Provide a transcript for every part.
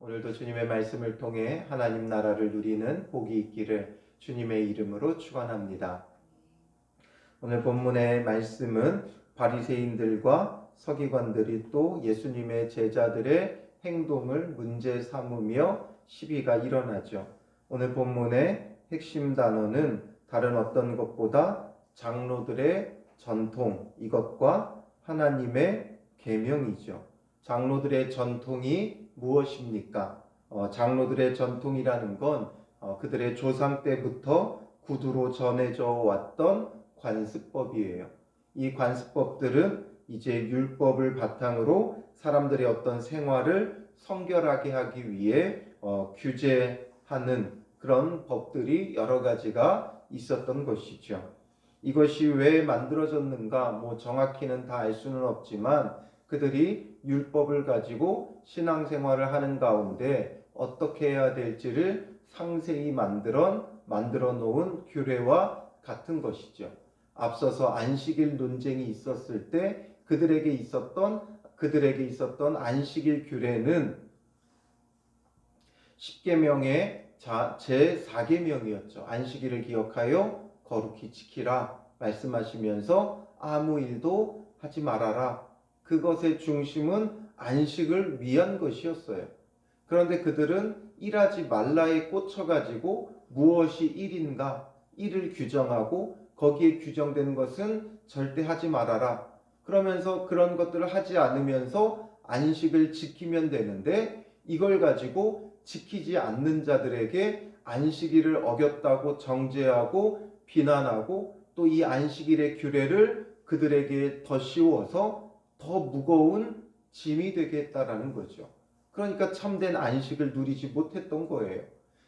오늘도 주님의 말씀을 통해 하나님 나라를 누리는 복이 있기를 주님의 이름으로 축원합니다. 오늘 본문의 말씀은 바리새인들과 서기관들이 또 예수님의 제자들의 행동을 문제 삼으며 시비가 일어나죠. 오늘 본문의 핵심 단어는 다른 어떤 것보다 장로들의 전통, 이것과 하나님의 계명이죠. 장로들의 전통이 무엇입니까? 장로들의 전통이라는 건 그들의 조상 때부터 구두로 전해져 왔던 관습법이에요. 이 관습법들은 이제 율법을 바탕으로 사람들의 어떤 생활을 성결하게 하기 위해 규제하는 그런 법들이 여러 가지가 있었던 것이죠. 이것이 왜 만들어졌는가 정확히는 다 알 수는 없지만 그들이 율법을 가지고 신앙생활을 하는 가운데 어떻게 해야 될지를 상세히 만들어 놓은 규례와 같은 것이죠. 앞서서 안식일 논쟁이 있었을 때 그들에게 있었던 안식일 규례는 10계명의 제4계명이었죠. 안식일을 기억하여 거룩히 지키라 말씀하시면서 아무 일도 하지 말아라. 그것의 중심은 안식을 위한 것이었어요. 그런데 그들은 일하지 말라에 꽂혀가지고 무엇이 일인가, 일을 규정하고 거기에 규정된 것은 절대 하지 말아라. 그러면서 그런 것들을 하지 않으면서 안식을 지키면 되는데 이걸 가지고 지키지 않는 자들에게 안식일을 어겼다고 정죄하고 비난하고 또 이 안식일의 규례를 그들에게 더 씌워서 더 무거운 짐이 되게 했다라는 거죠. 그러니까 참된 안식을 누리지 못했던 거예요.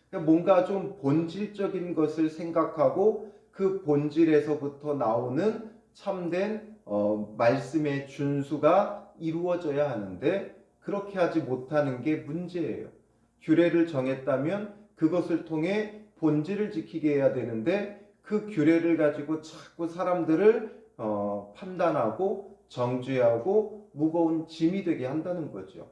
그러니까 뭔가 좀 본질적인 것을 생각하고 그 본질에서부터 나오는 참된 말씀의 준수가 이루어져야 하는데 그렇게 하지 못하는 게 문제예요. 규례를 정했다면 그것을 통해 본질을 지키게 해야 되는데 그 규례를 가지고 자꾸 사람들을 판단하고 정죄하고 무거운 짐이 되게 한다는 거죠.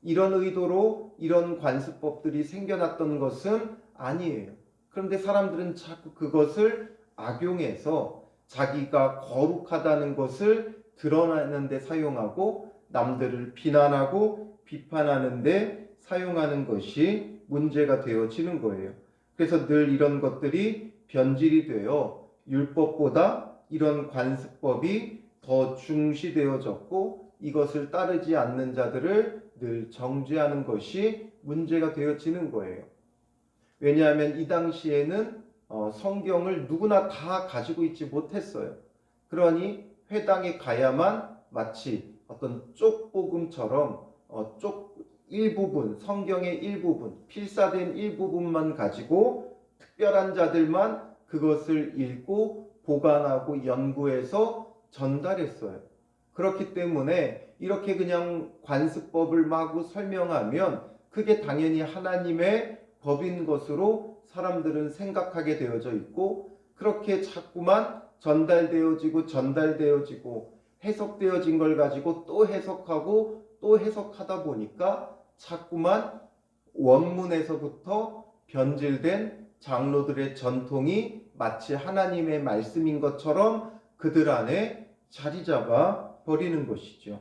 이런 의도로 이런 관습법들이 생겨났던 것은 아니에요. 그런데 사람들은 자꾸 그것을 악용해서 자기가 거룩하다는 것을 드러내는 데 사용하고 남들을 비난하고 비판하는 데 사용하는 것이 문제가 되어지는 거예요. 그래서 늘 이런 것들이 변질이 되어 율법보다 이런 관습법이 더 중시되어졌고 이것을 따르지 않는 자들을 늘 정죄하는 것이 문제가 되어지는 거예요. 왜냐하면 이 당시에는 성경을 누구나 다 가지고 있지 못했어요. 그러니 회당에 가야만 마치 어떤 쪽복음처럼 일부분, 성경의 일부분, 필사된 일부분만 가지고 특별한 자들만 그것을 읽고 보관하고 연구해서 전달했어요. 그렇기 때문에 이렇게 그냥 관습법을 마구 설명하면 그게 당연히 하나님의 법인 것으로 사람들은 생각하게 되어져 있고 그렇게 자꾸만 전달되어지고 해석되어진 걸 가지고 또 해석하고 또 해석하다 보니까 자꾸만 원문에서부터 변질된 장로들의 전통이 마치 하나님의 말씀인 것처럼 그들 안에 자리 잡아 버리는 것이죠.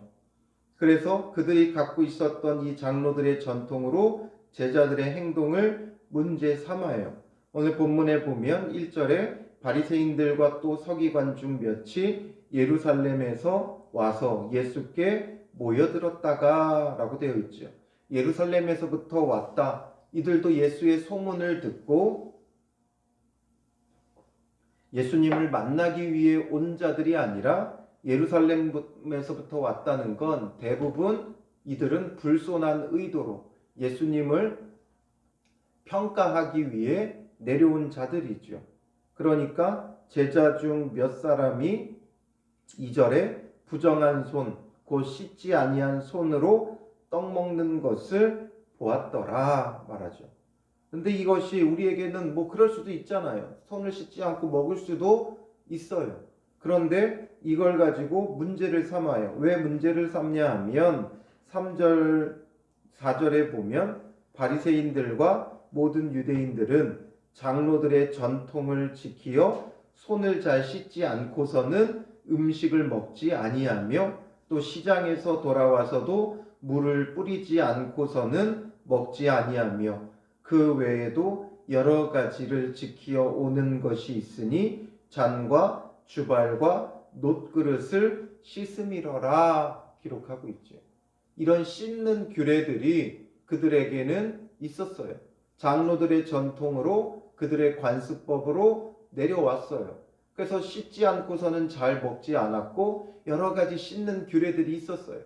그래서 그들이 갖고 있었던 이 장로들의 전통으로 제자들의 행동을 문제 삼아요. 오늘 본문에 보면 1절에 바리새인들과 또 서기관 중 몇이 예루살렘에서 와서 예수께 모여들었다가 라고 되어 있죠. 예루살렘에서부터 왔다. 이들도 예수의 소문을 듣고 예수님을 만나기 위해 온 자들이 아니라 예루살렘에서부터 왔다는 건 대부분 이들은 불손한 의도로 예수님을 평가하기 위해 내려온 자들이죠. 그러니까 제자 중 몇 사람이 2절에 부정한 손, 곧 씻지 아니한 손으로 떡 먹는 것을 보았더라 말하죠. 근데 이것이 우리에게는 그럴 수도 있잖아요. 손을 씻지 않고 먹을 수도 있어요. 그런데 이걸 가지고 문제를 삼아요. 왜 문제를 삼냐 하면 3절, 4절에 보면 바리새인들과 모든 유대인들은 장로들의 전통을 지키어 손을 잘 씻지 않고서는 음식을 먹지 아니하며 또 시장에서 돌아와서도 물을 뿌리지 않고서는 먹지 아니하며 그 외에도 여러 가지를 지키어 오는 것이 있으니 잔과 주발과 놋그릇을 씻음이러라 기록하고 있죠. 이런 씻는 규례들이 그들에게는 있었어요. 장로들의 전통으로 그들의 관습법으로 내려왔어요. 그래서 씻지 않고서는 잘 먹지 않았고 여러 가지 씻는 규례들이 있었어요.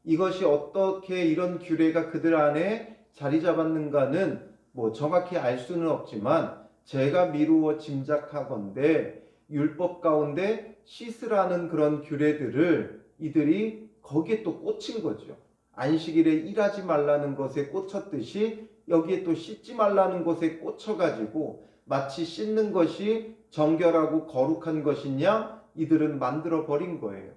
이것이 어떻게 이런 규례가 그들 안에 자리 잡았는가는 정확히 알 수는 없지만 제가 미루어 짐작하건대 율법 가운데 씻으라는 그런 규례들을 이들이 거기에 또 꽂힌 거죠. 안식일에 일하지 말라는 것에 꽂혔듯이 여기에 또 씻지 말라는 것에 꽂혀가지고 마치 씻는 것이 정결하고 거룩한 것이냐 이들은 만들어 버린 거예요.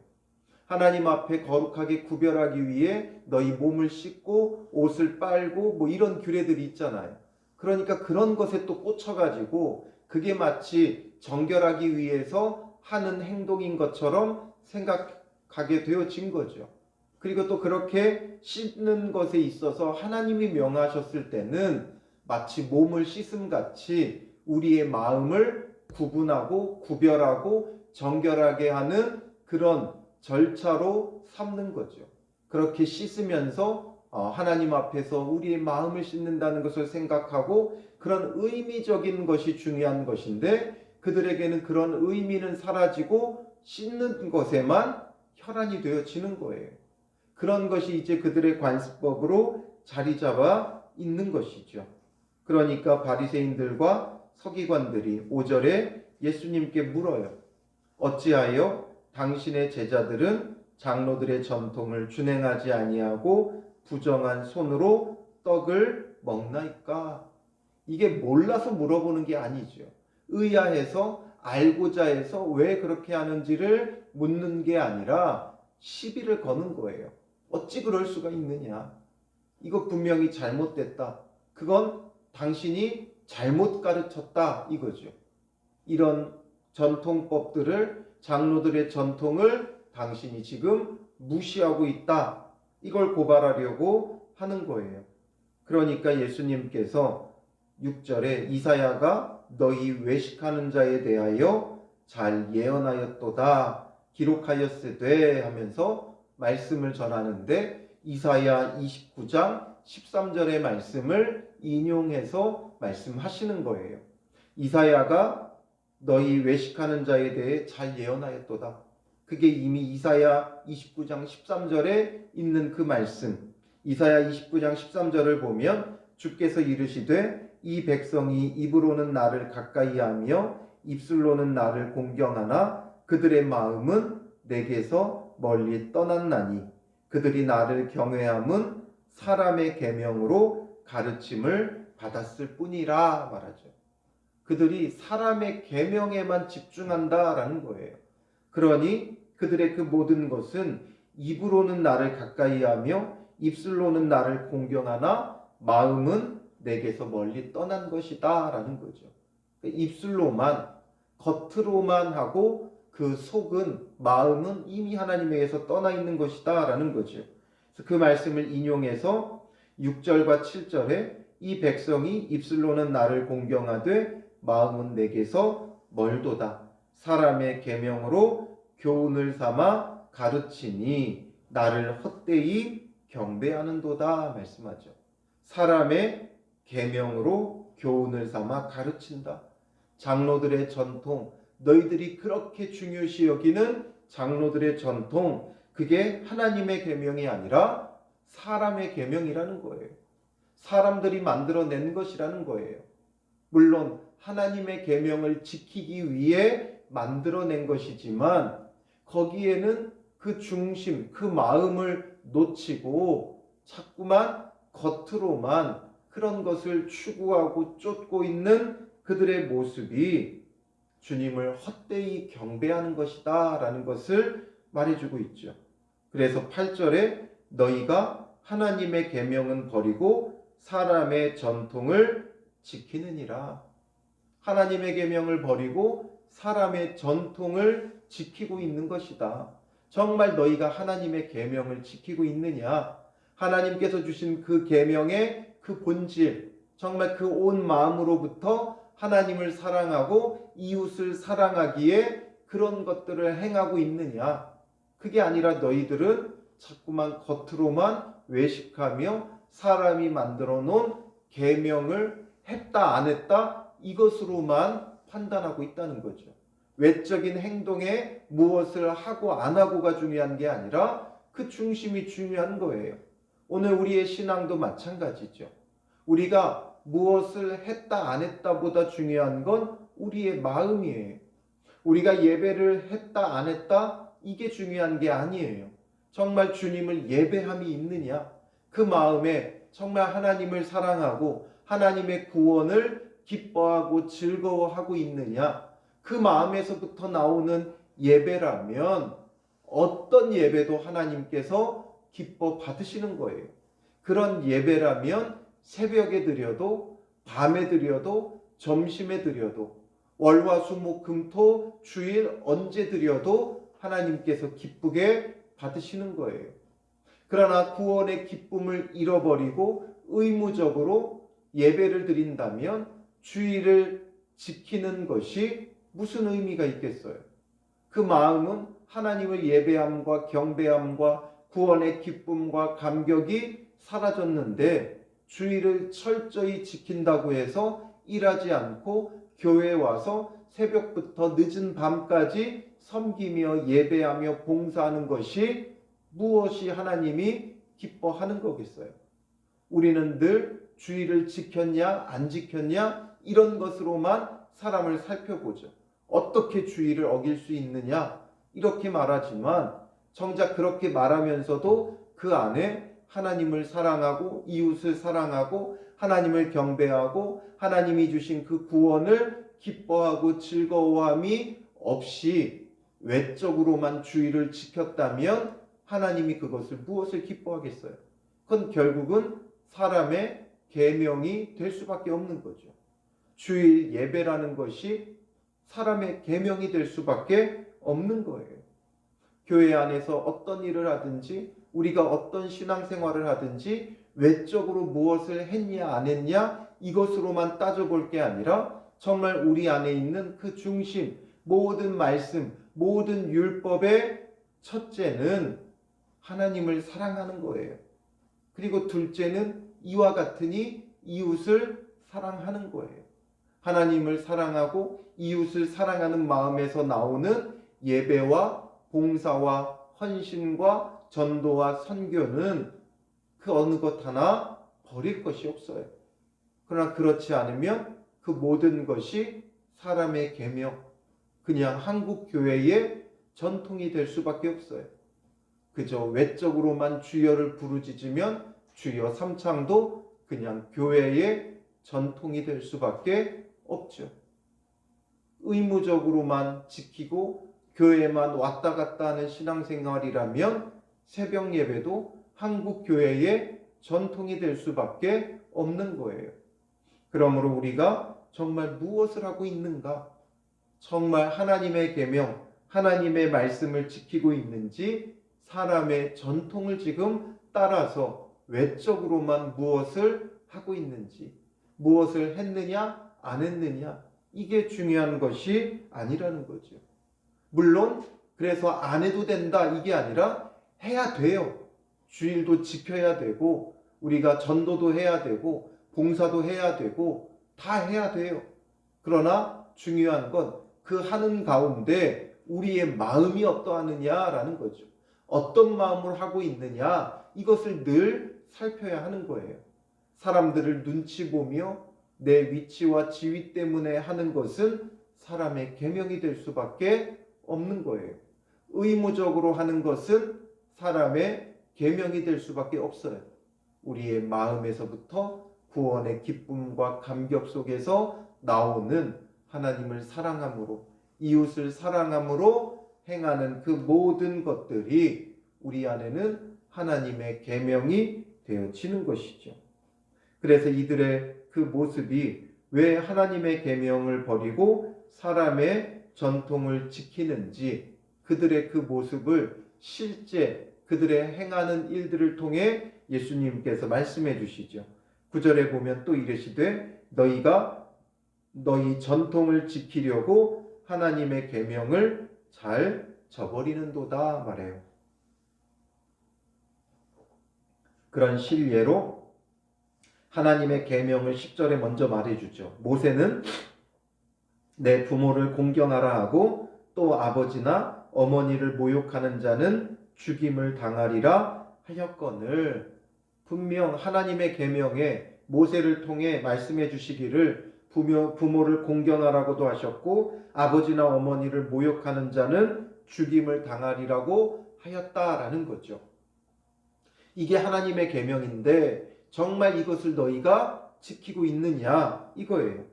하나님 앞에 거룩하게 구별하기 위해 너희 몸을 씻고 옷을 빨고 이런 규례들이 있잖아요. 그러니까 그런 것에 또 꽂혀가지고 그게 마치 정결하기 위해서 하는 행동인 것처럼 생각하게 되어진 거죠. 그리고 또 그렇게 씻는 것에 있어서 하나님이 명하셨을 때는 마치 몸을 씻음같이 우리의 마음을 구분하고 구별하고 정결하게 하는 그런 절차로 삼는 거죠. 그렇게 씻으면서 하나님 앞에서 우리의 마음을 씻는다는 것을 생각하고 그런 의미적인 것이 중요한 것인데 그들에게는 그런 의미는 사라지고 씻는 것에만 혈안이 되어지는 거예요. 그런 것이 이제 그들의 관습법으로 자리 잡아 있는 것이죠. 그러니까 바리새인들과 서기관들이 5절에 예수님께 물어요. 어찌하여 당신의 제자들은 장로들의 전통을 준행하지 아니하고 부정한 손으로 떡을 먹나이까? 이게 몰라서 물어보는 게 아니죠. 의아해서 알고자 해서 왜 그렇게 하는지를 묻는 게 아니라 시비를 거는 거예요. 어찌 그럴 수가 있느냐? 이거 분명히 잘못됐다. 그건 당신이 잘못 가르쳤다 이거죠. 이런 전통법들을 장로들의 전통을 당신이 지금 무시하고 있다. 이걸 고발하려고 하는 거예요. 그러니까 예수님께서 6절에 이사야가 너희 외식하는 자에 대하여 잘 예언하였도다 기록하였으되 하면서 말씀을 전하는데 이사야 29장 13절의 말씀을 인용해서 말씀하시는 거예요. 이사야가 너희 외식하는 자에 대해 잘 예언하였도다. 그게 이미 이사야 29장 13절에 있는 그 말씀. 이사야 29장 13절을 보면 주께서 이르시되 이 백성이 입으로는 나를 가까이하며 입술로는 나를 공경하나 그들의 마음은 내게서 멀리 떠났나니 그들이 나를 경외함은 사람의 계명으로 가르침을 받았을 뿐이라 말하죠. 그들이 사람의 계명에만 집중한다라는 거예요. 그러니 그들의 그 모든 것은 입으로는 나를 가까이하며 입술로는 나를 공경하나 마음은 내게서 멀리 떠난 것이다 라는 거죠. 입술로만 겉으로만 하고 그 속은 마음은 이미 하나님에게서 떠나 있는 것이다 라는 거죠. 그래서 그 말씀을 인용해서 6절과 7절에 이 백성이 입술로는 나를 공경하되 마음은 내게서 멀도다. 사람의 계명으로 교훈을 삼아 가르치니 나를 헛되이 경배하는도다 말씀하죠. 사람의 계명으로 교훈을 삼아 가르친다. 장로들의 전통, 너희들이 그렇게 중요시 여기는 장로들의 전통, 그게 하나님의 계명이 아니라 사람의 계명이라는 거예요. 사람들이 만들어낸 것이라는 거예요. 물론 하나님의 계명을 지키기 위해 만들어낸 것이지만 거기에는 그 중심, 그 마음을 놓치고 자꾸만 겉으로만 그런 것을 추구하고 쫓고 있는 그들의 모습이 주님을 헛되이 경배하는 것이다 라는 것을 말해주고 있죠. 그래서 8절에 너희가 하나님의 계명은 버리고 사람의 전통을 지키느니라. 하나님의 계명을 버리고 사람의 전통을 지키고 있는 것이다. 정말 너희가 하나님의 계명을 지키고 있느냐? 하나님께서 주신 그 계명의 그 본질, 정말 그 온 마음으로부터 하나님을 사랑하고 이웃을 사랑하기에 그런 것들을 행하고 있느냐? 그게 아니라 너희들은 자꾸만 겉으로만 외식하며 사람이 만들어 놓은 계명을 했다 안 했다 이것으로만 판단하고 있다는 거죠. 외적인 행동에 무엇을 하고 안 하고가 중요한 게 아니라 그 중심이 중요한 거예요. 오늘 우리의 신앙도 마찬가지죠. 우리가 무엇을 했다 안 했다 보다 중요한 건 우리의 마음이에요. 우리가 예배를 했다 안 했다 이게 중요한 게 아니에요. 정말 주님을 예배함이 있느냐? 그 마음에 정말 하나님을 사랑하고 하나님의 구원을 기뻐하고 즐거워하고 있느냐? 그 마음에서부터 나오는 예배라면 어떤 예배도 하나님께서 기뻐 받으시는 거예요. 그런 예배라면 새벽에 드려도 밤에 드려도 점심에 드려도 월화수목금토 주일 언제 드려도 하나님께서 기쁘게 받으시는 거예요. 그러나 구원의 기쁨을 잃어버리고 의무적으로 예배를 드린다면 주일을 지키는 것이 무슨 의미가 있겠어요? 그 마음은 하나님을 예배함과 경배함과 구원의 기쁨과 감격이 사라졌는데 주일을 철저히 지킨다고 해서 일하지 않고 교회에 와서 새벽부터 늦은 밤까지 섬기며 예배하며 봉사하는 것이 무엇이 하나님이 기뻐하는 거겠어요? 우리는 늘 주일을 지켰냐 안 지켰냐 이런 것으로만 사람을 살펴보죠. 어떻게 주일을 어길 수 있느냐 이렇게 말하지만 정작 그렇게 말하면서도 그 안에 하나님을 사랑하고 이웃을 사랑하고 하나님을 경배하고 하나님이 주신 그 구원을 기뻐하고 즐거워함이 없이 외적으로만 주일을 지켰다면 하나님이 그것을 무엇을 기뻐하겠어요? 그건 결국은 사람의 계명이 될 수밖에 없는 거죠. 주일 예배라는 것이 사람의 계명이 될 수밖에 없는 거예요. 교회 안에서 어떤 일을 하든지 우리가 어떤 신앙생활을 하든지 외적으로 무엇을 했냐 안 했냐 이것으로만 따져볼 게 아니라 정말 우리 안에 있는 그 중심, 모든 말씀, 모든 율법의 첫째는 하나님을 사랑하는 거예요. 그리고 둘째는 이와 같으니 이웃을 사랑하는 거예요. 하나님을 사랑하고 이웃을 사랑하는 마음에서 나오는 예배와 봉사와 헌신과 전도와 선교는 그 어느 것 하나 버릴 것이 없어요. 그러나 그렇지 않으면 그 모든 것이 사람의 계명, 그냥 한국 교회의 전통이 될 수밖에 없어요. 그저 외적으로만 주여를 부르짖으면 주여 삼창도 그냥 교회의 전통이 될 수밖에 없죠. 의무적으로만 지키고 교회에만 왔다 갔다 하는 신앙생활이라면 새벽 예배도 한국 교회의 전통이 될 수밖에 없는 거예요. 그러므로 우리가 정말 무엇을 하고 있는가? 정말 하나님의 계명, 하나님의 말씀을 지키고 있는지 사람의 전통을 지금 따라서 외적으로만 무엇을 하고 있는지, 무엇을 했느냐 안 했느냐 이게 중요한 것이 아니라는 거죠. 물론 그래서 안 해도 된다 이게 아니라 해야 돼요. 주일도 지켜야 되고 우리가 전도도 해야 되고 봉사도 해야 되고 다 해야 돼요. 그러나 중요한 건 그 하는 가운데 우리의 마음이 어떠하느냐라는 거죠. 어떤 마음으로 하고 있느냐 이것을 늘 살펴야 하는 거예요. 사람들을 눈치 보며 내 위치와 지위 때문에 하는 것은 사람의 계명이 될 수밖에 없는 거예요. 의무적으로 하는 것은 사람의 계명이 될 수밖에 없어요. 우리의 마음에서부터 구원의 기쁨과 감격 속에서 나오는 하나님을 사랑함으로 이웃을 사랑함으로 행하는 그 모든 것들이 우리 안에는 하나님의 계명이 되어지는 것이죠. 그래서 이들의 그 모습이 왜 하나님의 계명을 버리고 사람의 전통을 지키는지, 그들의 그 모습을 실제 그들의 행하는 일들을 통해 예수님께서 말씀해 주시죠. 9절에 보면 또 이르시되 너희가 너희 전통을 지키려고 하나님의 계명을 잘 저버리는도다 말해요. 그런 실례로 하나님의 계명을 10절에 먼저 말해주죠. 모세는 내 부모를 공경하라 하고 또 아버지나 어머니를 모욕하는 자는 죽임을 당하리라 하였거늘, 분명 하나님의 계명에 모세를 통해 말씀해 주시기를 부모를 공경하라고도 하셨고 아버지나 어머니를 모욕하는 자는 죽임을 당하리라고 하였다라는 거죠. 이게 하나님의 계명인데 정말 이것을 너희가 지키고 있느냐 이거예요.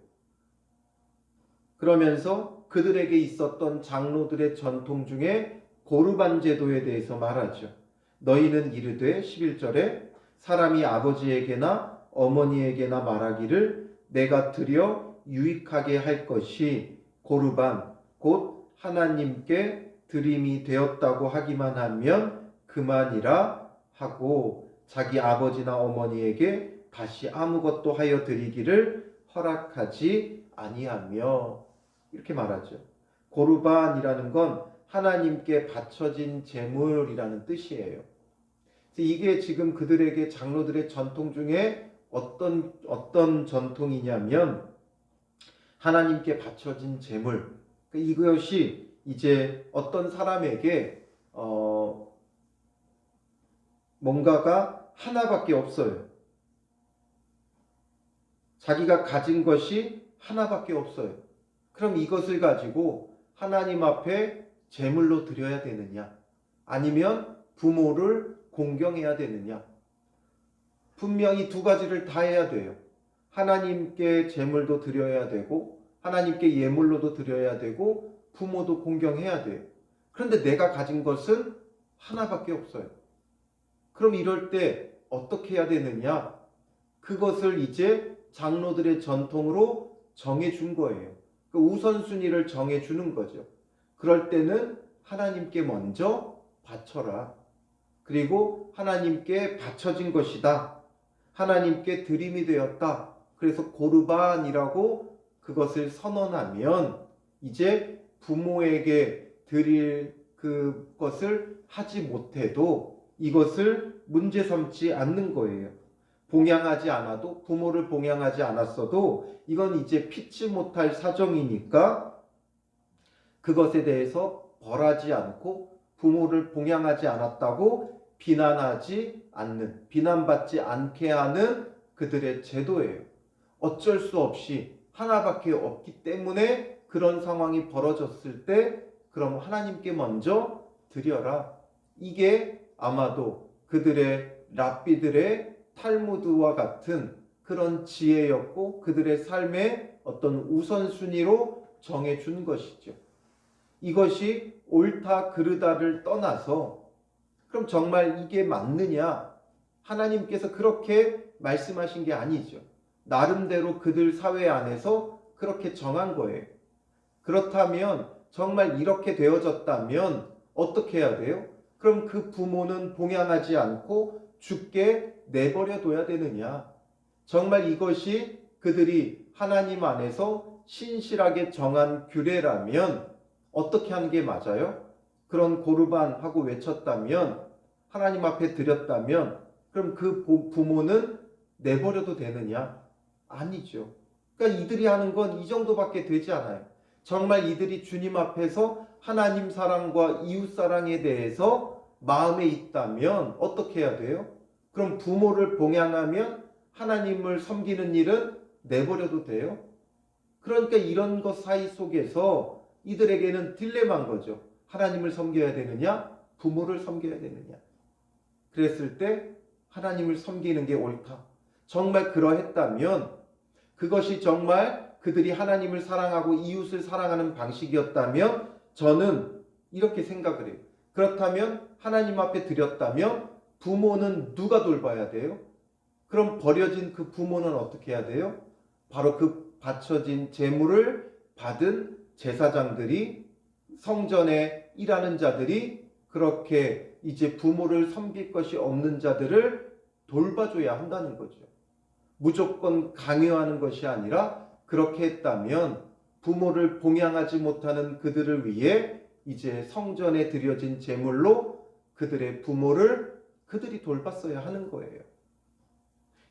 그러면서 그들에게 있었던 장로들의 전통 중에 고르반 제도에 대해서 말하죠. 너희는 이르되 11절에 사람이 아버지에게나 어머니에게나 말하기를 내가 드려 유익하게 할 것이 고르반 곧 하나님께 드림이 되었다고 하기만 하면 그만이라 하고 자기 아버지나 어머니에게 다시 아무것도 하여 드리기를 허락하지 아니하며, 이렇게 말하죠. 고르반이라는 건 하나님께 바쳐진 제물이라는 뜻이에요. 이게 지금 그들에게 장로들의 전통 중에 어떤 전통이냐면 하나님께 바쳐진 제물. 이것이 이제 어떤 사람에게 뭔가가 하나밖에 없어요. 자기가 가진 것이 하나밖에 없어요. 그럼 이것을 가지고 하나님 앞에 제물로 드려야 되느냐? 아니면 부모를 공경해야 되느냐? 분명히 두 가지를 다 해야 돼요. 하나님께 제물도 드려야 되고 하나님께 예물로도 드려야 되고 부모도 공경해야 돼요. 그런데 내가 가진 것은 하나밖에 없어요. 그럼 이럴 때 어떻게 해야 되느냐? 그것을 이제 장로들의 전통으로 정해준 거예요. 그 우선순위를 정해주는 거죠. 그럴 때는 하나님께 먼저 바쳐라. 그리고 하나님께 바쳐진 것이다. 하나님께 드림이 되었다. 그래서 고르반이라고 그것을 선언하면 이제 부모에게 드릴 그것을 하지 못해도 이것을 문제 삼지 않는 거예요. 봉양하지 않아도, 부모를 봉양하지 않았어도 이건 이제 피치 못할 사정이니까 그것에 대해서 벌하지 않고 부모를 봉양하지 않았다고 비난하지 않는, 비난받지 않게 하는 그들의 제도예요. 어쩔 수 없이 하나밖에 없기 때문에 그런 상황이 벌어졌을 때 그럼 하나님께 먼저 드려라. 이게 아마도 그들의 랍비들의 탈무드와 같은 그런 지혜였고 그들의 삶의 어떤 우선순위로 정해준 것이죠. 이것이 옳다 그르다를 떠나서 그럼 정말 이게 맞느냐? 하나님께서 그렇게 말씀하신 게 아니죠. 나름대로 그들 사회 안에서 그렇게 정한 거예요. 그렇다면 정말 이렇게 되어졌다면 어떻게 해야 돼요? 그럼 그 부모는 봉양하지 않고 죽게 내버려 둬야 되느냐? 정말 이것이 그들이 하나님 안에서 신실하게 정한 규례라면 어떻게 하는 게 맞아요? 그런 고르반하고 외쳤다면, 하나님 앞에 드렸다면 그럼 그 부모는 내버려도 되느냐? 아니죠. 그러니까 이들이 하는 건 이 정도밖에 되지 않아요. 정말 이들이 주님 앞에서 하나님 사랑과 이웃 사랑에 대해서 마음에 있다면 어떻게 해야 돼요? 그럼 부모를 봉양하면 하나님을 섬기는 일은 내버려도 돼요? 그러니까 이런 것 사이 속에서 이들에게는 딜레마인 거죠. 하나님을 섬겨야 되느냐? 부모를 섬겨야 되느냐? 그랬을 때 하나님을 섬기는 게 옳다. 정말 그러했다면 그것이 정말 그들이 하나님을 사랑하고 이웃을 사랑하는 방식이었다면 저는 이렇게 생각을 해요. 그렇다면 하나님 앞에 드렸다면 부모는 누가 돌봐야 돼요? 그럼 버려진 그 부모는 어떻게 해야 돼요? 바로 그 바쳐진 재물을 받은 제사장들이, 성전에 일하는 자들이 그렇게 이제 부모를 섬길 것이 없는 자들을 돌봐줘야 한다는 거죠. 무조건 강요하는 것이 아니라 그렇게 했다면 부모를 봉양하지 못하는 그들을 위해 이제 성전에 드려진 제물로 그들의 부모를 그들이 돌봤어야 하는 거예요.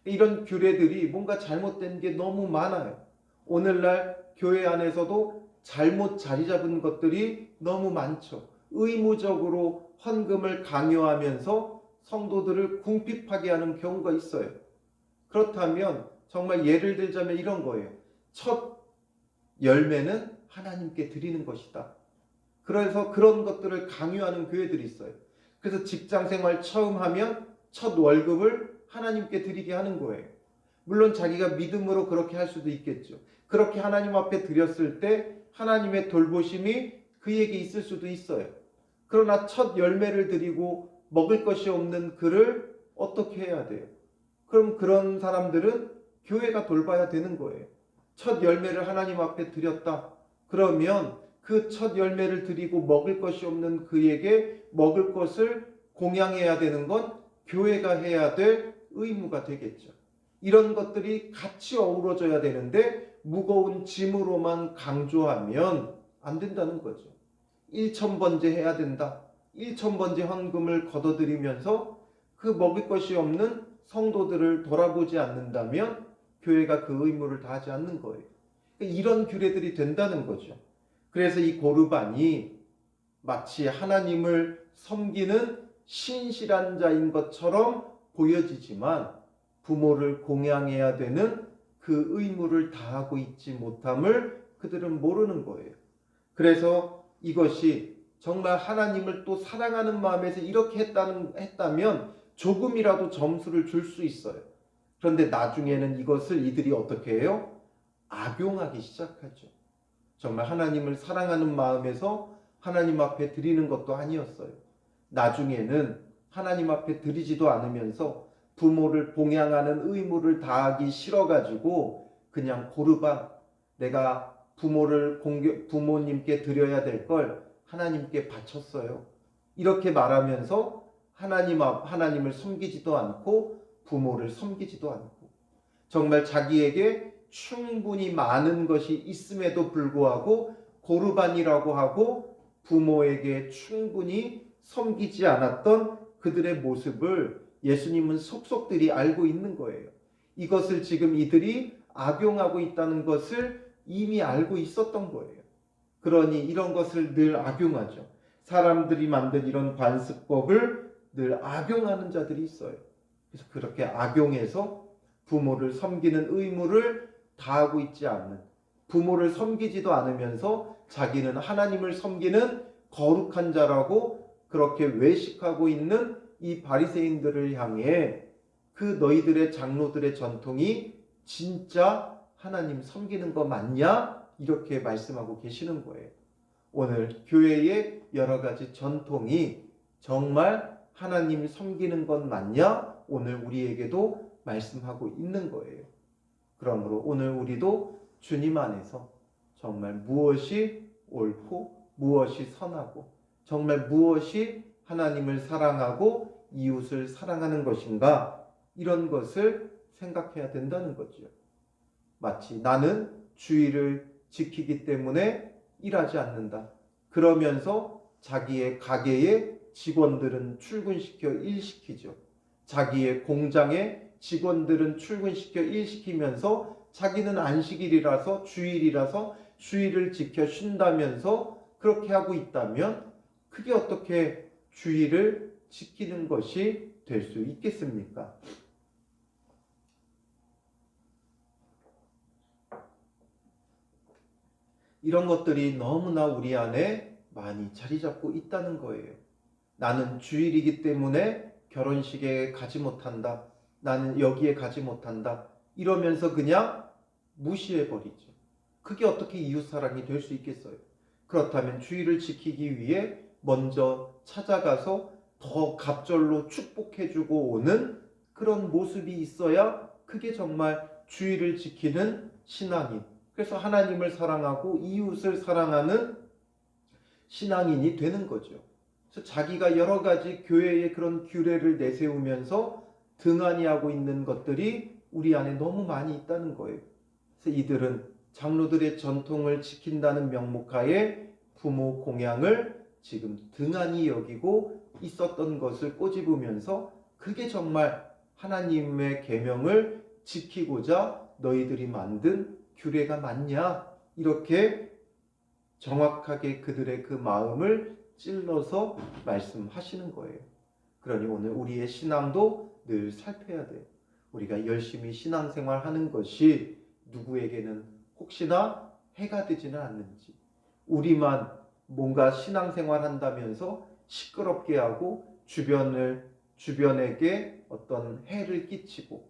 이런 규례들이 뭔가 잘못된 게 너무 많아요. 오늘날 교회 안에서도 잘못 자리 잡은 것들이 너무 많죠. 의무적으로 헌금을 강요하면서 성도들을 궁핍하게 하는 경우가 있어요. 그렇다면 정말 예를 들자면 이런 거예요. 첫 열매는 하나님께 드리는 것이다. 그래서 그런 것들을 강요하는 교회들이 있어요. 그래서 직장 생활 처음 하면 첫 월급을 하나님께 드리게 하는 거예요. 물론 자기가 믿음으로 그렇게 할 수도 있겠죠. 그렇게 하나님 앞에 드렸을 때 하나님의 돌보심이 그에게 있을 수도 있어요. 그러나 첫 열매를 드리고 먹을 것이 없는 그를 어떻게 해야 돼요? 그럼 그런 사람들은 교회가 돌봐야 되는 거예요. 첫 열매를 하나님 앞에 드렸다. 그러면 그 첫 열매를 드리고 먹을 것이 없는 그에게 먹을 것을 공양해야 되는 건 교회가 해야 될 의무가 되겠죠. 이런 것들이 같이 어우러져야 되는데 무거운 짐으로만 강조하면 안 된다는 거죠. 1,000번째 해야 된다. 1,000번째 헌금을 걷어들이면서 그 먹을 것이 없는 성도들을 돌아보지 않는다면 교회가 그 의무를 다하지 않는 거예요. 이런 규례들이 된다는 거죠. 그래서 이 고르반이 마치 하나님을 섬기는 신실한 자인 것처럼 보여지지만 부모를 공양해야 되는 그 의무를 다하고 있지 못함을 그들은 모르는 거예요. 그래서 이것이 정말 하나님을 또 사랑하는 마음에서 이렇게 했다면 조금이라도 점수를 줄 수 있어요. 그런데 나중에는 이것을 이들이 어떻게 해요? 악용하기 시작하죠. 정말 하나님을 사랑하는 마음에서 하나님 앞에 드리는 것도 아니었어요. 나중에는 하나님 앞에 드리지도 않으면서 부모를 봉양하는 의무를 다하기 싫어가지고 그냥 고르반, 내가 부모님께 드려야 될 걸 하나님께 바쳤어요. 이렇게 말하면서 하나님을 섬기지도 않고 부모를 섬기지도 않고 정말 자기에게 충분히 많은 것이 있음에도 불구하고 고르반이라고 하고 부모에게 충분히 섬기지 않았던 그들의 모습을 예수님은 속속들이 알고 있는 거예요. 이것을 지금 이들이 악용하고 있다는 것을 이미 알고 있었던 거예요. 그러니 이런 것을 늘 악용하죠. 사람들이 만든 이런 관습법을 늘 악용하는 자들이 있어요. 그래서 그렇게 악용해서 부모를 섬기는 의무를 다하고 있지 않는, 부모를 섬기지도 않으면서 자기는 하나님을 섬기는 거룩한 자라고 그렇게 외식하고 있는 이 바리새인들을 향해 그 너희들의 장로들의 전통이 진짜 하나님 섬기는 거 맞냐? 이렇게 말씀하고 계시는 거예요. 오늘 교회의 여러 가지 전통이 정말 하나님 섬기는 것 맞냐? 오늘 우리에게도 말씀하고 있는 거예요. 그러므로 오늘 우리도 주님 안에서 정말 무엇이 옳고 무엇이 선하고 정말 무엇이 하나님을 사랑하고 이웃을 사랑하는 것인가 이런 것을 생각해야 된다는 거죠. 마치 나는 주의를 지키기 때문에 일하지 않는다. 그러면서 자기의 가게에 직원들은 출근시켜 일시키죠. 자기의 공장에 직원들은 출근시켜 일시키면서 자기는 안식일이라서 주일이라서 주일을 지켜 쉰다면서 그렇게 하고 있다면 그게 어떻게 주일을 지키는 것이 될 수 있겠습니까? 이런 것들이 너무나 우리 안에 많이 자리 잡고 있다는 거예요. 나는 주일이기 때문에 결혼식에 가지 못한다. 나는 여기에 가지 못한다. 이러면서 그냥 무시해버리죠. 그게 어떻게 이웃사랑이 될 수 있겠어요? 그렇다면 주일을 지키기 위해 먼저 찾아가서 더 갑절로 축복해주고 오는 그런 모습이 있어야 그게 정말 주의를 지키는 신앙인, 그래서 하나님을 사랑하고 이웃을 사랑하는 신앙인이 되는 거죠. 그래서 자기가 여러 가지 교회의 그런 규례를 내세우면서 등한히 하고 있는 것들이 우리 안에 너무 많이 있다는 거예요. 그래서 이들은 장로들의 전통을 지킨다는 명목하에 부모 공양을 지금 등한히 여기고 있었던 것을 꼬집으면서 그게 정말 하나님의 계명을 지키고자 너희들이 만든 규례가 맞냐? 이렇게 정확하게 그들의 그 마음을 찔러서 말씀하시는 거예요. 그러니 오늘 우리의 신앙도 늘 살펴야 돼요. 우리가 열심히 신앙생활 하는 것이 누구에게는 혹시나 해가 되지는 않는지, 우리만 뭔가 신앙생활 한다면서 시끄럽게 하고 주변에게 어떤 해를 끼치고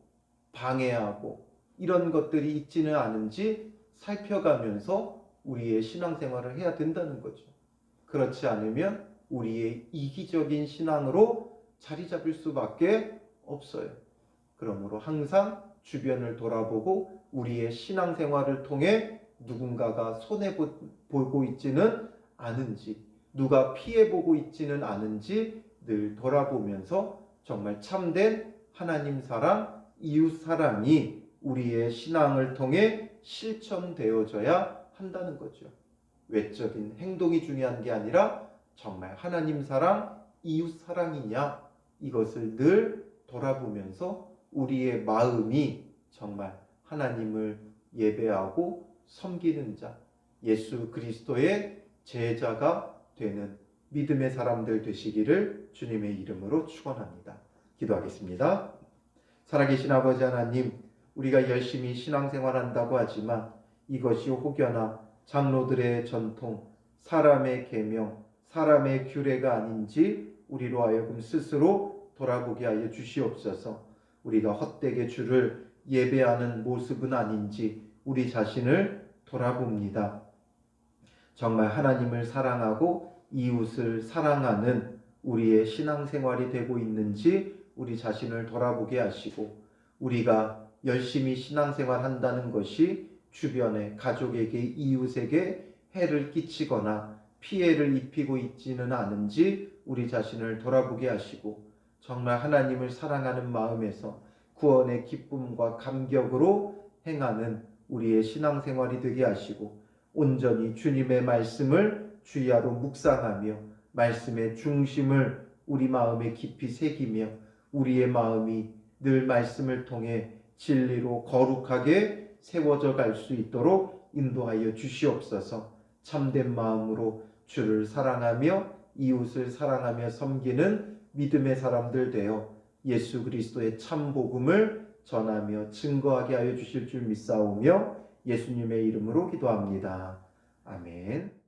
방해하고 이런 것들이 있지는 않은지 살펴가면서 우리의 신앙생활을 해야 된다는 거죠. 그렇지 않으면 우리의 이기적인 신앙으로 자리 잡을 수밖에 없어요. 그러므로 항상 주변을 돌아보고 우리의 신앙생활을 통해 누군가가 손해보고 있지는 않은지, 누가 피해보고 있지는 않은지 늘 돌아보면서 정말 참된 하나님 사랑, 이웃 사랑이 우리의 신앙을 통해 실천되어져야 한다는 거죠. 외적인 행동이 중요한 게 아니라 정말 하나님 사랑, 이웃 사랑이냐, 이것을 늘 돌아보면서 우리의 마음이 정말 하나님을 예배하고 섬기는 자, 예수 그리스도의 제자가 되는 믿음의 사람들 되시기를 주님의 이름으로 축원합니다. 기도하겠습니다. 살아계신 아버지 하나님, 우리가 열심히 신앙생활한다고 하지만 이것이 혹여나 장로들의 전통, 사람의 계명, 사람의 규례가 아닌지 우리로 하여금 스스로 돌아보게 하여 주시옵소서. 우리가 헛되게 주를 예배하는 모습은 아닌지 우리 자신을 돌아봅니다. 정말 하나님을 사랑하고 이웃을 사랑하는 우리의 신앙생활이 되고 있는지 우리 자신을 돌아보게 하시고, 우리가 열심히 신앙생활 한다는 것이 주변에 가족에게, 이웃에게 해를 끼치거나 피해를 입히고 있지는 않은지 우리 자신을 돌아보게 하시고, 정말 하나님을 사랑하는 마음에서 구원의 기쁨과 감격으로 행하는 우리의 신앙생활이 되게 하시고, 온전히 주님의 말씀을 주야로 묵상하며 말씀의 중심을 우리 마음에 깊이 새기며 우리의 마음이 늘 말씀을 통해 진리로 거룩하게 세워져 갈 수 있도록 인도하여 주시옵소서. 참된 마음으로 주를 사랑하며 이웃을 사랑하며 섬기는 믿음의 사람들 되어 예수 그리스도의 참 복음을 전하며 증거하게 하여 주실 줄 믿사오며 예수님의 이름으로 기도합니다. 아멘.